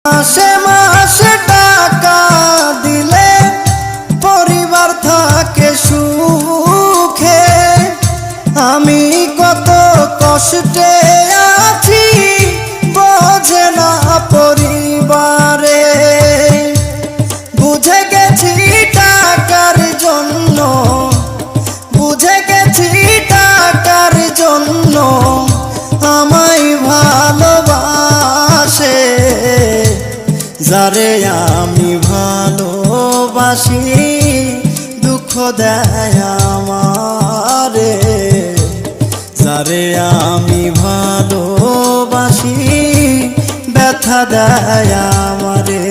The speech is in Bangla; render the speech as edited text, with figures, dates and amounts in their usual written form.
মাসে মাসে টাকা দিলে পরিবার থাকে সুখে। আমি কত কষ্টে আছি বোঝে না পরিবারে। বুঝে গেছি টাকার জন্য, বুঝে গেছি টাকার জন্য আমায় ভালোবাসে। যারে আমি ভালোবাসি দুঃখ দেয় আমারে। যারে আমি ভালোবাসি ব্যথা দেয় আমারে।